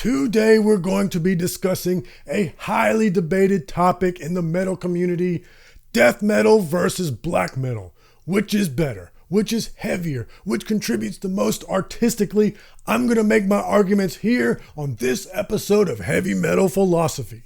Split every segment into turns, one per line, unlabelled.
Today we're going to be discussing a highly debated topic in the metal community: death metal versus black metal. Which is better? Which is heavier? Which contributes the most artistically? I'm going to make my arguments here on this episode of Heavy Metal Philosophy.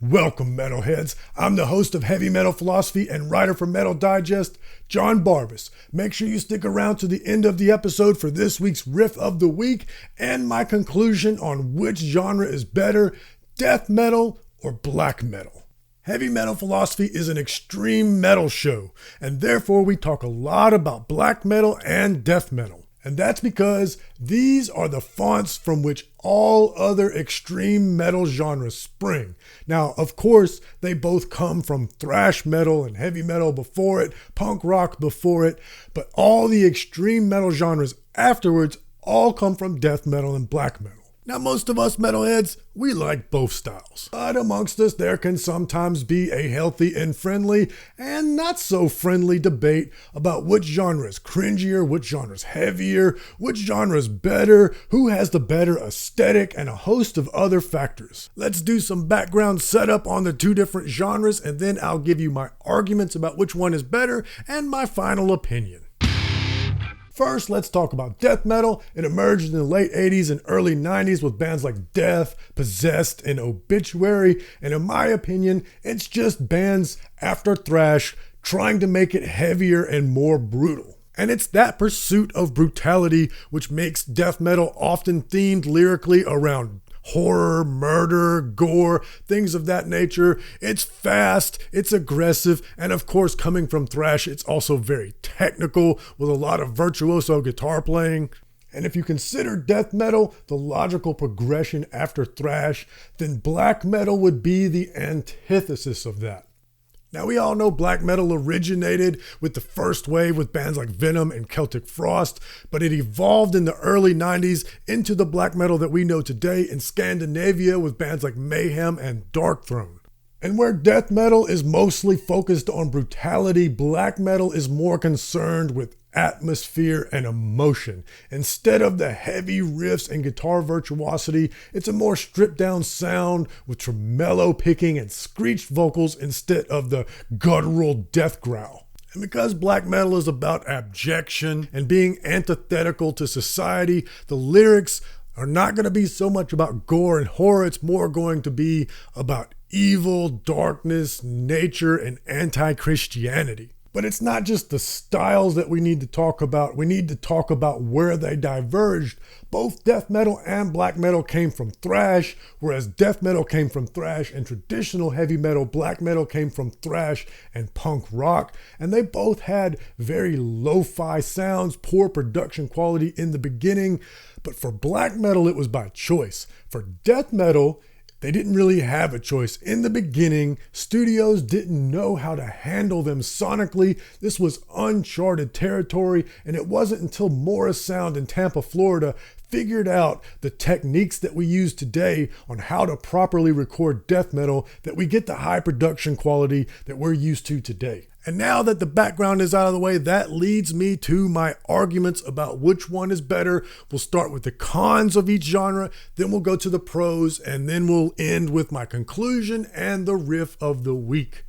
Welcome, metalheads. I'm the host of Heavy Metal Philosophy and writer for Metal Digest, John Barbas. Make sure you stick around to the end of the episode for this week's Riff of the Week and my conclusion on which genre is better, death metal or black metal. Heavy Metal Philosophy is an extreme metal show, and therefore we talk a lot about black metal and death metal. And that's because these are the fonts from which all other extreme metal genres spring. Now, of course, they both come from thrash metal and heavy metal before it, punk rock before it, but all the extreme metal genres afterwards all come from death metal and black metal. Now, most of us metalheads, we like both styles. But amongst us, there can sometimes be a healthy and friendly and not so friendly debate about which genre is cringier, which genre is heavier, which genre is better, who has the better aesthetic, and a host of other factors. Let's do some background setup on the two different genres, and then I'll give you my arguments about which one is better and my final opinion. First, let's talk about death metal. It emerged in the late 80s and early 90s with bands like Death, Possessed, and Obituary. And in my opinion, it's just bands after thrash trying to make it heavier and more brutal. And it's that pursuit of brutality which makes death metal often themed lyrically around horror, murder, gore, things of that nature. It's fast, it's aggressive, and of course, coming from thrash, it's also very technical with a lot of virtuoso guitar playing. And if you consider death metal the logical progression after thrash, then black metal would be the antithesis of that. Now, we all know black metal originated with the first wave with bands like Venom and Celtic Frost, but it evolved in the early 90s into the black metal that we know today in Scandinavia with bands like Mayhem and Darkthrone. And where death metal is mostly focused on brutality, black metal is more concerned with atmosphere and emotion. Instead of the heavy riffs and guitar virtuosity, it's a more stripped down sound with tremolo picking and screeched vocals instead of the guttural death growl. And because black metal is about abjection and being antithetical to society, the lyrics are not going to be so much about gore and horror. It's more going to be about evil, darkness, nature, and anti-Christianity. But it's not just the styles that we need to talk about. We need to talk about where they diverged. Both death metal and black metal came from thrash, whereas death metal came from thrash and traditional heavy metal, black metal came from thrash and punk rock. And they both had very lo-fi sounds, poor production quality in the beginning. But for black metal, it was by choice. For death metal, they didn't really have a choice. In the beginning, studios didn't know how to handle them sonically. This was uncharted territory, and it wasn't until Morris Sound in Tampa, Florida, figured out the techniques that we use today on how to properly record death metal that we get the high production quality that we're used to today. And now that the background is out of the way, that leads me to my arguments about which one is better. We'll start with the cons of each genre, then we'll go to the pros, and then we'll end with my conclusion and the riff of the week.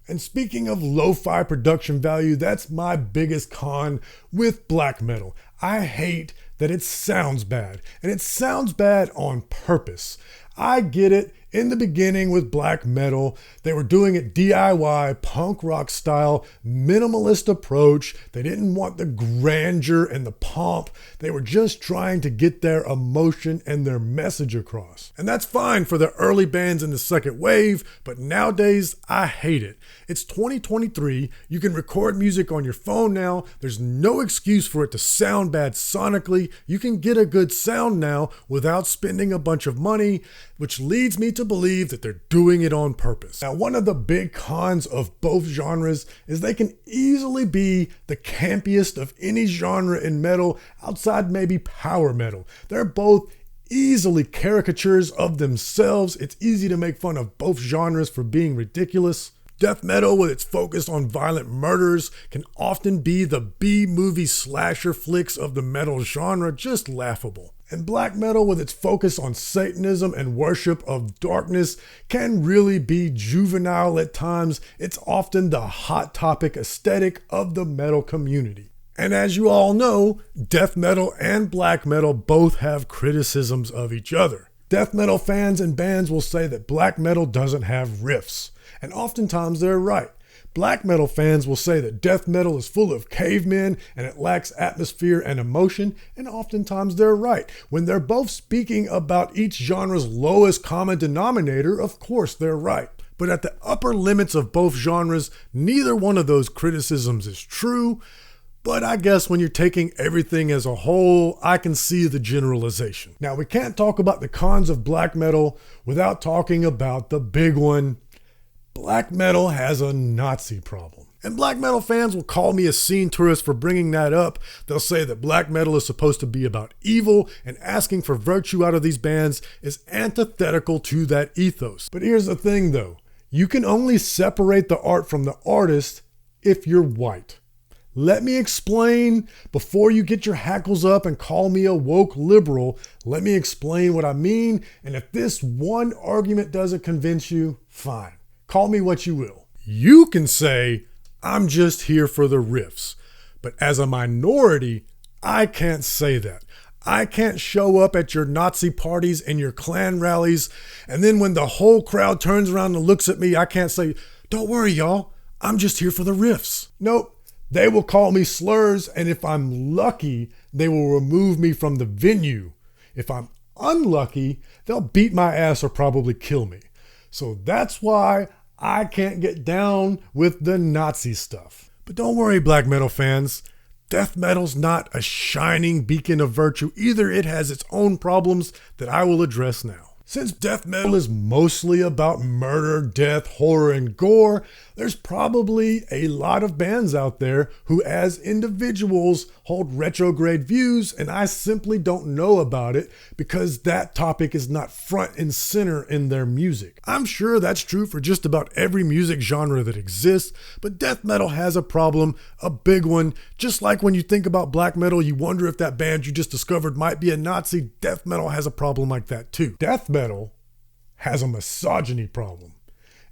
And speaking of lo-fi production value, that's my biggest con with black metal. I hate that it sounds bad, and it sounds bad on purpose. I get it. In the beginning with black metal, they were doing it DIY, punk rock style, minimalist approach. They didn't want the grandeur and the pomp. They were just trying to get their emotion and their message across. And that's fine for the early bands in the second wave, but nowadays I hate it. It's 2023. You can record music on your phone now. There's no excuse for it to sound bad sonically. You can get a good sound now without spending a bunch of money, which leads me to believe that they're doing it on purpose. Now, one of the big cons of both genres is they can easily be the campiest of any genre in metal outside maybe power metal. They're both easily caricatures of themselves. It's easy to make fun of both genres for being ridiculous. Death metal, with its focus on violent murders, can often be the B-movie slasher flicks of the metal genre, just laughable. And black metal, with its focus on Satanism and worship of darkness, can really be juvenile at times. It's often the hot topic aesthetic of the metal community. And as you all know, death metal and black metal both have criticisms of each other. Death metal fans and bands will say that black metal doesn't have riffs, and oftentimes they're right. Black metal fans will say that death metal is full of cavemen and it lacks atmosphere and emotion, and oftentimes they're right. When they're both speaking about each genre's lowest common denominator, of course they're right. But at the upper limits of both genres, neither one of those criticisms is true. But I guess when you're taking everything as a whole, I can see the generalization. Now, we can't talk about the cons of black metal without talking about the big one. Black metal has a Nazi problem. And black metal fans will call me a scene tourist for bringing that up. They'll say that black metal is supposed to be about evil, and asking for virtue out of these bands is antithetical to that ethos. But here's the thing though, you can only separate the art from the artist if you're white. Let me explain before you get your hackles up and call me a woke liberal. Let me explain what I mean. And if this one argument doesn't convince you, fine. Call me what you will. You can say, I'm just here for the riffs. But as a minority, I can't say that. I can't show up at your Nazi parties and your Klan rallies, and then when the whole crowd turns around and looks at me, I can't say, don't worry y'all, I'm just here for the riffs. Nope. They will call me slurs, and if I'm lucky, they will remove me from the venue. If I'm unlucky, they'll beat my ass or probably kill me. So that's why I can't get down with the Nazi stuff. But don't worry, black metal fans. Death metal's not a shining beacon of virtue either. It has its own problems that I will address now. Since death metal is mostly about murder, death, horror, and gore, there's probably a lot of bands out there who as individuals hold retrograde views, and I simply don't know about it because that topic is not front and center in their music. I'm sure that's true for just about every music genre that exists, but death metal has a problem, a big one. Just like when you think about black metal, you wonder if that band you just discovered might be a Nazi. Death metal has a problem like that too. Death metal has a misogyny problem.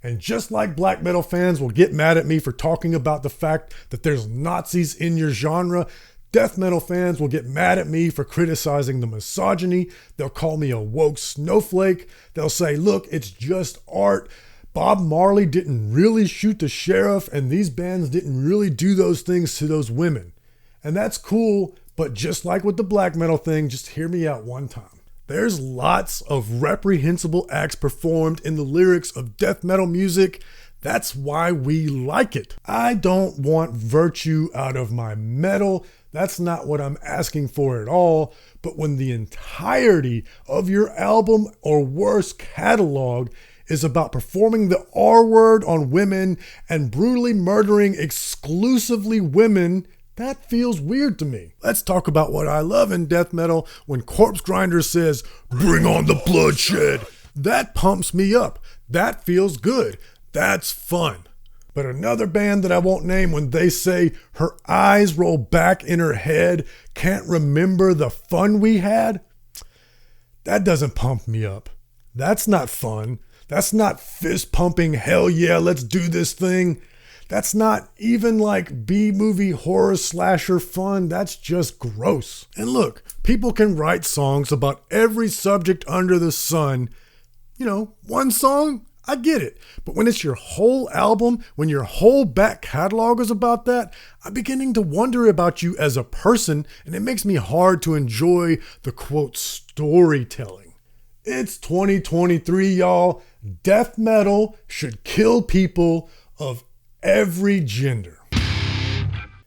And just like black metal fans will get mad at me for talking about the fact that there's Nazis in your genre, death metal fans will get mad at me for criticizing the misogyny. They'll call me a woke snowflake. They'll say, look, it's just art. Bob Marley didn't really shoot the sheriff, and these bands didn't really do those things to those women. And that's cool, but just like with the black metal thing, just hear me out one time. There's lots of reprehensible acts performed in the lyrics of death metal music. That's why we like it. I don't want virtue out of my metal. That's not what I'm asking for at all. But when the entirety of your album or worse catalog is about performing the R word on women and brutally murdering exclusively women, that feels weird to me. Let's talk about what I love in death metal. When Corpse Grinder says, "Bring on the bloodshed," that pumps me up. That feels good. That's fun. But another band that I won't name, when they say her eyes roll back in her head, can't remember the fun we had, that doesn't pump me up. That's not fun. That's not fist pumping, hell yeah, let's do this thing. That's not even like B-movie horror slasher fun. That's just gross. And look, people can write songs about every subject under the sun. You know, one song, I get it. But when it's your whole album, when your whole back catalog is about that, I'm beginning to wonder about you as a person, and it makes me hard to enjoy the quote storytelling. It's 2023, y'all. Death metal should kill people of every gender.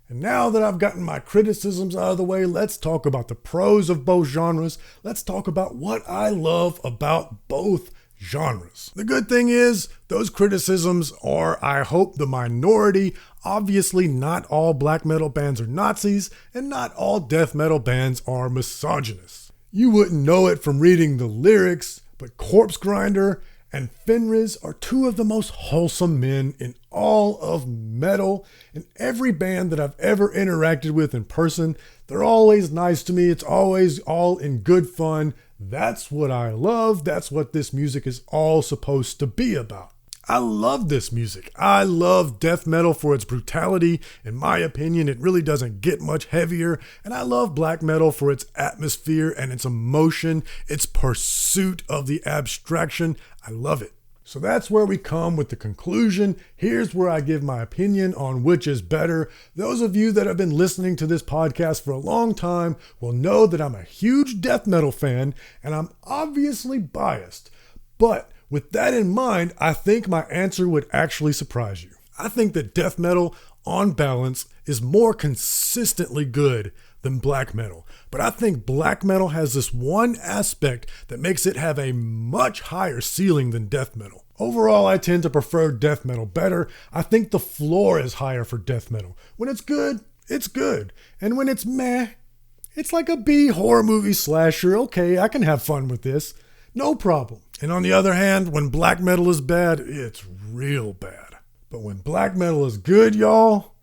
And now that I've gotten my criticisms out of the way, let's talk about the pros of both genres. Let's talk about what I love about both genres. The good thing is, those criticisms are, I hope, the minority. Obviously, not all black metal bands are Nazis, and not all death metal bands are misogynists. You wouldn't know it from reading the lyrics, but Corpse Grinder and Fenriz are two of the most wholesome men in all of metal. And every band that I've ever interacted with in person, they're always nice to me. It's always all in good fun. That's what I love. That's what this music is all supposed to be about. I love this music. I love death metal for its brutality. In my opinion, it really doesn't get much heavier. And I love black metal for its atmosphere and its emotion, its pursuit of the abstraction. I love it. So that's where we come with the conclusion. Here's where I give my opinion on which is better. Those of you that have been listening to this podcast for a long time will know that I'm a huge death metal fan, and I'm obviously biased. But with that in mind, I think my answer would actually surprise you. I think that death metal, on balance, is more consistently good than black metal. But I think black metal has this one aspect that makes it have a much higher ceiling than death metal. Overall, I tend to prefer death metal better. I think the floor is higher for death metal. When it's good, it's good. And when it's meh, it's like a B horror movie slasher. Okay, I can have fun with this. No problem. And on the other hand, when black metal is bad, it's real bad. But when black metal is good, y'all,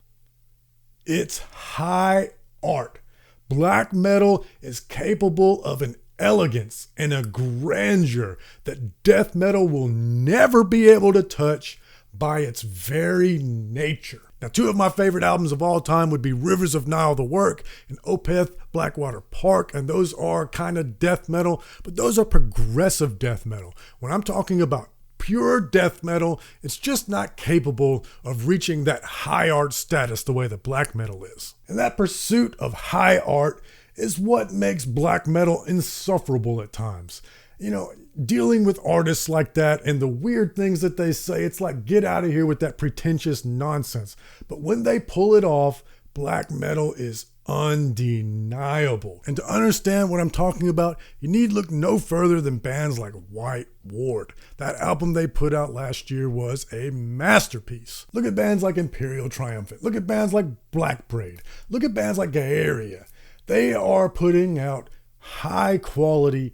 it's high art. Black metal is capable of an elegance and a grandeur that death metal will never be able to touch by its very nature. Now, two of my favorite albums of all time would be Rivers of Nile, The Work, and Opeth, Blackwater Park, and those are kind of death metal, but those are progressive death metal. When I'm talking about pure death metal, it's just not capable of reaching that high art status the way that black metal is. And that pursuit of high art is what makes black metal insufferable at times. You know, dealing with artists like that and the weird things that they say, it's like, get out of here with that pretentious nonsense. But when they pull it off, black metal is undeniable. And to understand what I'm talking about, you need look no further than bands like White Ward. That album they put out last year was a masterpiece. Look at bands like Imperial Triumphant. Look at bands like Black Braid. Look at bands like Gaahl. They are putting out high quality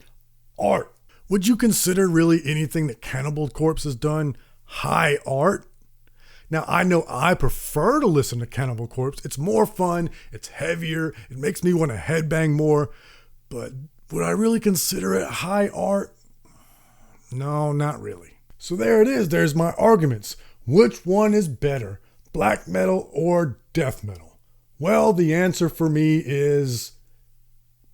art. Would you consider really anything that Cannibal Corpse has done high art? Now, I know I prefer to listen to Cannibal Corpse. It's more fun, it's heavier, it makes me want to headbang more, but would I really consider it high art? No, not really. So there it is, there's my arguments. Which one is better, black metal or death metal? Well, the answer for me is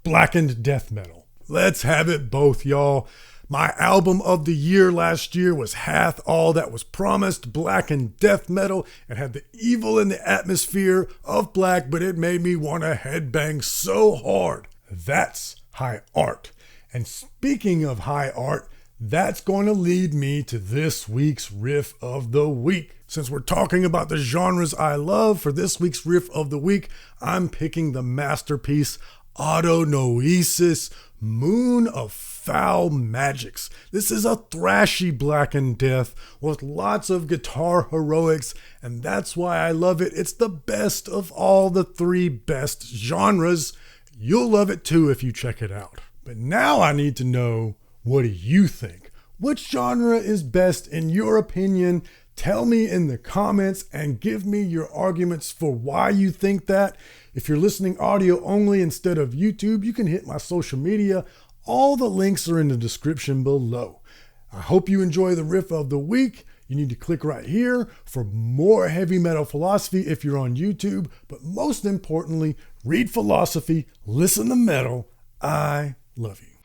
Blackened death metal. Let's have it both, y'all. My album of the year last year was Hath All That Was Promised, Blackened death metal. It had the evil in the atmosphere of black, but it made me want to headbang so hard. That's high art. And speaking of high art, that's going to lead me to this week's Riff of the Week. Since we're talking about the genres I love, for this week's Riff of the Week, I'm picking the masterpiece Autonoesis, Moon of Foul Magics. This is a thrashy blackened death with lots of guitar heroics, and that's why I love it. It's the best of all the three best genres. You'll love it too if you check it out. But now I need to know, what do you think? Which genre is best in your opinion? Tell me in the comments and give me your arguments for why you think that. If you're listening audio only instead of YouTube, you can hit my social media. All the links are in the description below. I hope you enjoy the Riff of the Week. You need to click right here for more heavy metal philosophy if you're on YouTube. But most importantly, read philosophy, listen to metal. I love you.